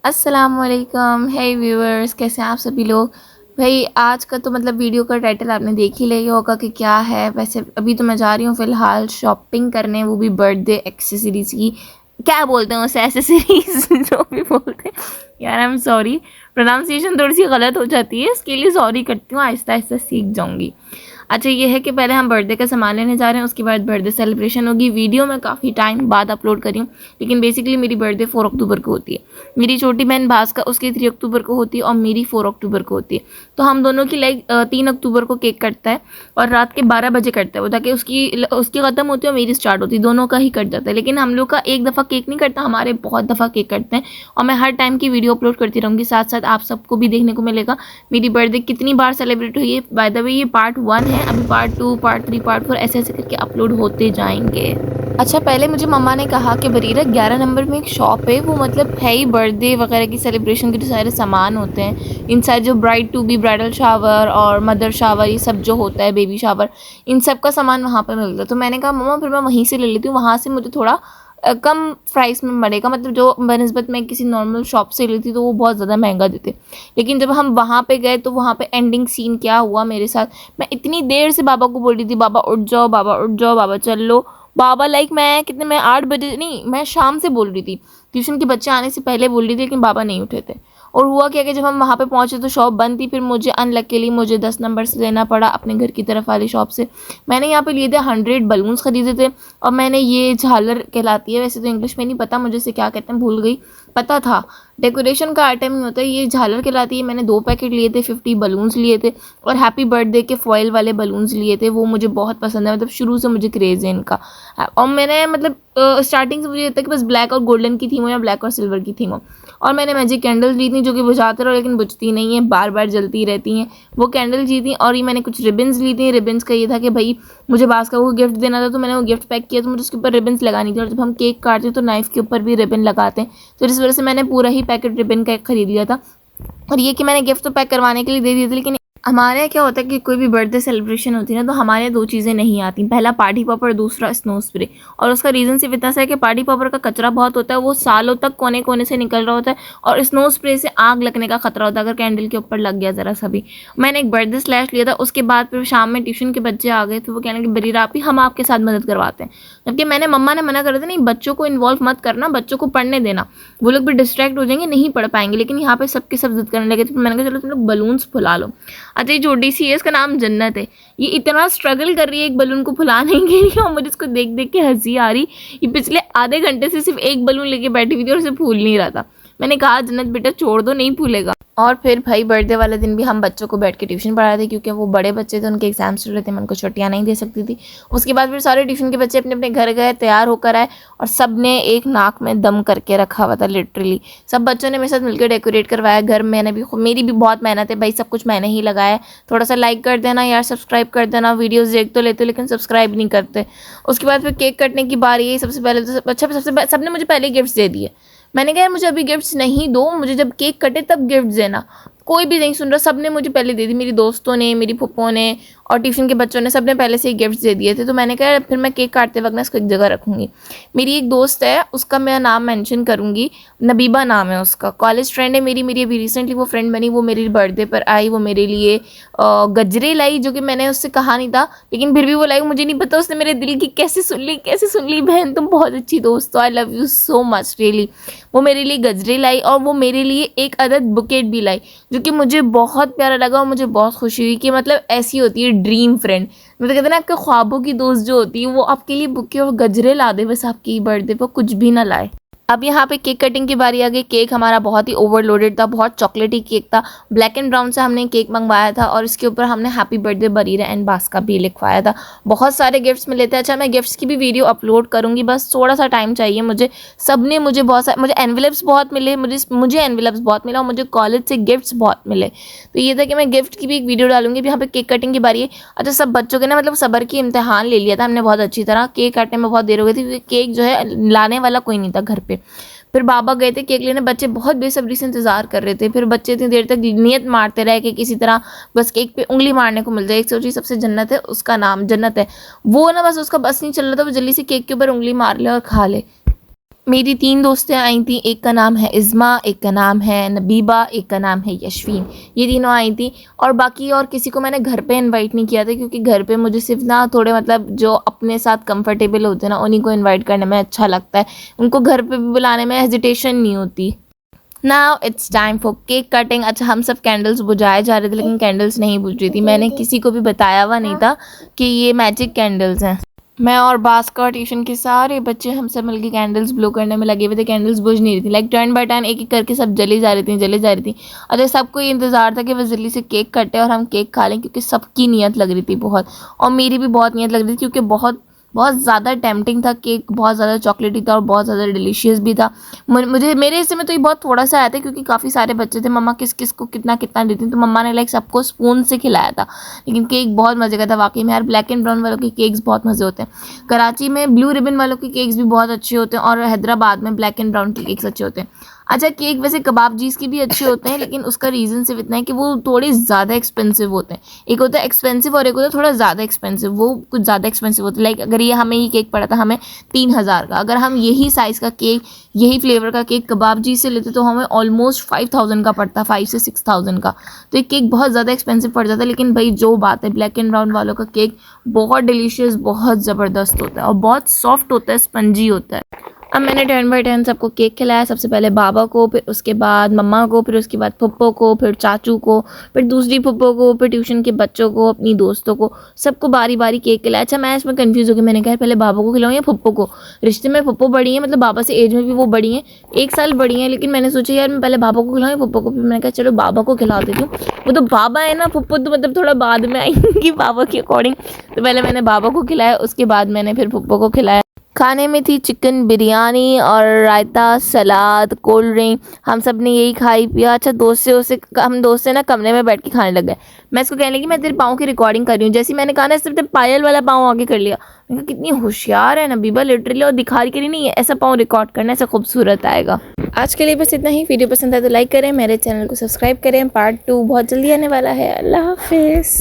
अस्सलामुअलैकुम, हे व्यूअर्स, कैसे हैं आप सभी लोग। भाई आज का तो मतलब वीडियो का टाइटल आपने देख ही लिया होगा कि क्या है। वैसे अभी तो मैं जा रही हूँ फ़िलहाल शॉपिंग करने, वो भी बर्थडे एक्सेसरीज़ की। क्या बोलते हैं उसे, एक्सेसरीज़ जो भी बोलते हैं यार। आई एम सॉरी, प्रोनाउंसिएशन थोड़ी सी गलत हो जाती है, इसके लिए सॉरी करती हूँ, आहिस्ता आहिस्ता सीख जाऊँगी। अच्छा, ये है कि पहले हम बर्थडे का सामान लेने जा रहे हैं, उसके बाद बर्थडे सेलिब्रेशन होगी। वीडियो मैं काफ़ी टाइम बाद अपलोड करी हूँ, लेकिन बेसिकली मेरी बर्थडे 4 अक्टूबर को होती है। मेरी छोटी बहन भास्कर उसकी 3 अक्टूबर को होती है और मेरी 4 अक्टूबर को होती है। तो हम दोनों की 3 अक्टूबर को केक कटता है और रात के 12 बजे कटता है वो, ताकि उसकी उसकी ख़त्म होती है और मेरी स्टार्ट होती है, दोनों का ही कट जाता है। लेकिन हम लोग का एक दफ़ा केक नहीं कटता, हमारे बहुत दफ़ा केक कटते हैं और मैं हर टाइम की वीडियो अपलोड करती रहूँगी। साथ साथ आप सबको भी देखने को मिलेगा मेरी बर्थडे कितनी बार सेलिब्रेट हुई है। बाय द वे ये पार्ट 1 है, अभी पार्ट 2, पार्ट 3, पार्ट 4 ऐसे ऐसे करके अपलोड होते जाएंगे। अच्छा, पहले मुझे मम्मा ने कहा कि बरीरा 11 नंबर में एक शॉप है, वो मतलब है ही बर्थडे वगैरह की सेलिब्रेशन के जो सारे सामान होते हैं, इनसाइड जो bride to be bridal shower और मदर शावर, ये सब जो होता है, बेबी शावर, इन सब का सामान वहाँ पर मिलता है। तो मैंने कहा मम्मा फिर मैं वहीं से ले लेती हूँ, वहाँ से मुझे थोड़ा कम प्राइस में पड़ेगा। मतलब जो बनस्बत में किसी नॉर्मल शॉप से लेती तो वो बहुत ज़्यादा महंगा देते। लेकिन जब हम वहाँ पे गए तो वहाँ पे एंडिंग सीन क्या हुआ मेरे साथ। मैं इतनी देर से बाबा को बोल रही थी, बाबा उठ जाओ, बाबा उठ जाओ, बाबा चल लो। बाबा मैं 8 बजे नहीं, मैं शाम से बोल रही थी, ट्यूशन के बच्चे आने से पहले बोल रही थी, लेकिन बाबा नहीं उठे थे। और हुआ क्या कि जब हम वहाँ पे पहुँचे तो शॉप बंद थी। फिर मुझे अनलकीली मुझे 10 नंबर से लेना पड़ा अपने घर की तरफ वाली शॉप से। मैंने यहाँ पे लिए थे 100 बलून्स खरीदे थे और मैंने ये झालर कहलाती है, वैसे तो इंग्लिश में नहीं पता मुझे इसे क्या कहते हैं, भूल गई। पता था डेकोरेशन का आइटम ही होता है, ये झालर कहलाती है। मैंने 2 पैकेट लिए थे, 50 बलून्स लिए थे और हैप्पी बर्थडे के फॉइल वाले बलून्स लिए थे। वो मुझे बहुत पसंद है, मतलब शुरू से मुझे क्रेज़ है इनका। और मैंने मतलब स्टार्टिंग से मुझे लगता है कि बस ब्लैक और गोल्डन की थीम हो या ब्लैक और सिल्वर की थीम हो। और मैंने मैजिक कैंडल्स ली थी जो कि बुझाते रहो लेकिन बुझती नहीं है, बार बार जलती रहती हैं, वो कैंडल ली थी। और ये मैंने कुछ रिबन्स ली थी। रिबन्स का ये था कि भाई मुझे भास्कर को गिफ्ट देना था, तो मैंने वो गिफ्ट पैक किया, तो मुझे उसके ऊपर रिबन्स लगानी थी। और जब हम केक काटते हैं तो नाइफ़ के ऊपर भी रिबन लगाते हैं, तो इस वजह से मैंने पूरा ही पैकेट रिबन का खरीद लिया था। और ये कि मैंने गिफ्ट तो पैक करवाने के लिए दे दिए थे, लेकिन हमारे यहाँ क्या होता है कि कोई भी बर्थडे सेलिब्रेशन होती है ना, तो हमारे यहाँ 2 चीज़ें नहीं आती। पहला पार्टी पॉपर, दूसरा स्नो स्प्रे। और उसका रीज़न सिर्फ इतना सा है कि पार्टी पॉपर का कचरा बहुत होता है, वो सालों तक कोने कोने से निकल रहा होता है, और स्नो स्प्रे से आग लगने का खतरा होता है अगर कैंडल के ऊपर लग गया ज़रा सा भी। मैंने एक बर्थडे स्लैश लिया था, उसके बाद फिर शाम में ट्यूशन के बच्चे आ गए थे, वो कहने लगे बरीरा आप ही, हम आपके साथ मदद करवाते हैं। जबकि मम्मा ने मना कर दिया, नहीं बच्चों को इन्वॉल्व मत करना, बच्चों को पढ़ने देना, वो लोग भी डिस्ट्रैक्ट हो जाएंगे, नहीं पढ़ पाएंगे। लेकिन यहाँ पे सबके सब जिद करने लगे थे, तो मैंने कहा चलो तुम लोग बलून्स फुला लो। अच्छा, ये छोटी सी है, इसका नाम जन्नत है। ये इतना स्ट्रगल कर रही है एक बलून को फुलाने के लिए, और मुझे इसको देख देख के हंसी आ रही। ये पिछले आधे घंटे से सिर्फ एक बलून लेके बैठी हुई थी और उसे फूल नहीं रहा था। मैंने कहा जन्नत बेटा छोड़ दो, नहीं फूलेगा। और फिर भाई बर्थडे वाले दिन भी हम बच्चों को बैठ के ट्यूशन पढ़ा रहे थे, क्योंकि वो बड़े बच्चे थे, उनके एग्जाम्स चल रहे थे, मैं उनको छुट्टियाँ नहीं दे सकती थी। उसके बाद फिर सारे ट्यूशन के बच्चे अपने अपने घर गए, तैयार होकर आए, और सब ने एक नाक में दम करके रखा हुआ था लिटरली। सब बच्चों ने मेरे साथ मिलकर डेकोरेट करवाया घर। मेरी भी बहुत मेहनत है भाई, सब कुछ मैंने ही लगाया। थोड़ा सा लाइक कर देना यार, सब्सक्राइब कर देना। वीडियोज़ देख तो लेते लेकिन सब्सक्राइब नहीं करते। उसके बाद फिर केक कटने की बारी है। सबसे पहले तो सबने मुझे पहले गिफ्ट्स दे दिए। मैंने कहा यार मुझे अभी गिफ्ट्स नहीं दो, मुझे जब केक कटे तब गिफ्ट देना। कोई भी नहीं सुन रहा, सब ने मुझे पहले दे दी। मेरी दोस्तों ने, मेरी फूफो ने और ट्यूशन के बच्चों ने, सब ने पहले से ही गिफ्ट्स दे दिए थे। तो मैंने कहा फिर मैं केक काटते वक्त ना इसको एक जगह रखूँगी। मेरी एक दोस्त है, उसका मैं नाम मेंशन करूँगी, नबीबा नाम है उसका, कॉलेज फ्रेंड है मेरी अभी रिसेंटली वो फ्रेंड बनी। वो मेरी बर्थडे पर आई, वो मेरे लिए गजरे लाई, जो कि मैंने उससे कहा नहीं था, लेकिन फिर भी वो लाई। मुझे नहीं पता उसने मेरे दिल की कैसे सुन ली। बहन तुम बहुत अच्छी दोस्त हो, I love you so much really. वो मेरे लिए गजरे लाई और वो मेरे लिए एक अदद बुकेट भी लाई, जो कि मुझे बहुत प्यारा लगा और मुझे बहुत खुशी हुई कि मतलब ऐसी होती है ड्रीम फ्रेंड। मतलब कहते हैं ना, आपके ख्वाबों की दोस्त जो होती है वो आपके लिए बुके और गजरे ला दे, बस आपकी बर्थडे पर कुछ भी ना लाए। अब यहाँ पे केक कटिंग की बारी आ गई। केक हमारा बहुत ही ओवरलोडेड था, बहुत चॉकलेटी केक था। ब्लैक एंड ब्राउन से हमने केक मंगवाया था और इसके ऊपर हमने हैप्पी बर्थडे बरीरा एंड बास्का भी लिखवाया था। बहुत सारे गिफ्ट्स मिले थे। अच्छा, मैं गिफ्ट्स की भी वीडियो अपलोड करूँगी, बस थोड़ा सा टाइम चाहिए मुझे। सब ने मुझे मुझे एनवेलप्स बहुत मिले, मुझे एनवेलप्स बहुत मिला और मुझे कॉलेज से गिफ्ट्स बहुत मिले। तो ये था कि मैं गिफ्ट की भी एक वीडियो डालूंगी। यहाँ पे केक कटिंग की बारी है। अच्छा, सब बच्चों के ना मतलब सब्र की इम्तिहान ले लिया था हमने बहुत अच्छी तरह। केक काटने में बहुत देर हो गई थी, क्योंकि केक जो है लाने वाला कोई नहीं था घर पे। फिर बाबा गए थे केक लेने, बच्चे बहुत बेसब्री से इंतजार कर रहे थे। फिर बच्चे इतनी देर तक नियत मारते रहे कि किसी तरह बस केक पे उंगली मारने को मिल जाए। एक सोची सबसे जन्नत है, उसका नाम जन्नत है, वो ना बस उसका बस नहीं चल रहा था, वो जल्दी से केक के ऊपर उंगली मार ले और खा ले। मेरी 3 दोस्तें आई थी, एक का नाम है इज़्मा, एक का नाम है नबीबा, एक का नाम है यशवीन। ये तीनों आई थी और बाकी और किसी को मैंने घर पे इनवाइट नहीं किया था, क्योंकि घर पे मुझे सिर्फ ना थोड़े मतलब जो अपने साथ कंफर्टेबल होते हैं ना उन्हीं को इनवाइट करने में अच्छा लगता है, उनको घर पे भी बुलाने में हेजिटेशन नहीं होती। Now it's time for cake cutting. अच्छा, हम सब कैंडल्स बुझाए जा रहे थे लेकिन कैंडल्स नहीं बुझ रही थी। मैंने किसी को भी बताया हुआ नहीं था कि ये मैजिक कैंडल्स हैं। मैं और बास्का ट्यूशन के सारे बच्चे हम सब मिलके कैंडल्स ब्लो करने में लगे हुए थे। कैंडल्स बुझ नहीं रही थी, लाइक टर्न बाय टर्न एक एक करके सब जली जा रही थी। अच्छा, सबको ये इंतज़ार था कि वो जल्दी से केक कटे और हम केक खा लें, क्योंकि सबकी नीयत लग रही थी बहुत, और मेरी भी बहुत नीयत लग रही थी, क्योंकि बहुत बहुत ज़्यादा टेम्पटिंग था केक, बहुत ज़्यादा चॉकलेटी था और बहुत ज़्यादा डिलीशियस भी था। मुझे मेरे हिस्से में तो ये बहुत थोड़ा सा आया था, क्योंकि काफ़ी सारे बच्चे थे, मम्मा किस किस को कितना कितना देती थी, तो मम्मा ने लाइक सबको स्पून से खिलाया था। लेकिन केक बहुत मज़े का था वाकई में यार। ब्लैक एंड ब्राउन वालों के केक्स बहुत मज़े होते हैं। कराची में ब्लू रिबन वालों के केक्स भी बहुत अच्छे होते हैं, और हैदराबाद में ब्लैक एंड ब्राउन के केक्स अच्छे होते हैं। अच्छा, केक वैसे कबाबजीज़ के भी अच्छे होते हैं, लेकिन उसका रीज़न सिर्फ इतना है कि वो थोड़े ज़्यादा एक्सपेंसिव होते हैं। एक होता है एक्सपेंसिव और एक होता है थोड़ा ज़्यादा एक्सपेंसिव। वो कुछ ज़्यादा एक्सपेंसिव होता है, लाइक अगर ये हमें ये केक पड़ा था हमें 3000 का, अगर हम यही साइज़ का केक यही फ्लेवर का केक कबाबजी से लेते तो हमें ऑलमोस्ट 5000 का पड़ता, 5 से 6000 का। तो एक केक बहुत ज़्यादा एक्सपेंसिव पड़ जाता है। लेकिन भाई जो बात है, ब्लैक एंड ब्राउन वालों का केक बहुत डिलीशियस, बहुत ज़बरदस्त होता है और बहुत सॉफ्ट होता है, स्पंजी होता है। अब मैंने टर्न बाय टर्न सबको केक खिलाया। सबसे पहले बाबा को, फिर उसके बाद मम्मा को, फिर उसके बाद पप्पो को, फिर चाचू को, फिर दूसरी पप्पो को, फिर ट्यूशन के बच्चों को, अपनी दोस्तों को, सबको बारी बारी केक खिलाया। अच्छा, मैं इसमें कंफ्यूज हो गई, मैंने कहा पहले बाबा को खिलाऊं या पप्पो को। रिश्ते में पप्पो बड़ी हैं, मतलब बाबा से एज में भी वो बड़ी हैं, 1 साल बड़ी हैं, लेकिन मैंने सोचा यार मैं पहले बाबा को खिलाऊं या पप्पो को। फिर मैंने कहा चलो बाबा को खिला देती हूँ, वो तो बाबा है ना, पप्पो तो मतलब थोड़ा बाद में आएंगी बाबा के अकॉर्डिंग। तो पहले मैंने बाबा को खिलाया, उसके बाद मैंने फिर पप्पो को खिलाया। खाने में थी चिकन बिरयानी और रायता, सलाद, कोल्ड ड्रिंक। हम सब ने यही खाई पिया। अच्छा, हम दोस्त से ना कमरे में बैठ के खाने लग गए। मैं इसको कहने लगी मैं तेरे पाँव की रिकॉर्डिंग कर रही हूँ। जैसे ही मैंने कहा ना, सिर्फ पायल वाला पाँव आगे कर लिया। मैंने कहा कितनी होशियार है नबीबा, लिटरली, और दिखा रही करी नहीं है ऐसा पाँव रिकॉर्ड करना, ऐसा खूबसूरत आएगा। आज के लिए बस इतना ही। वीडियो पसंद आए तो लाइक करें, मेरे चैनल को सब्सक्राइब करें। पार्ट 2 बहुत जल्दी आने वाला है। अल्लाह हाफिज़।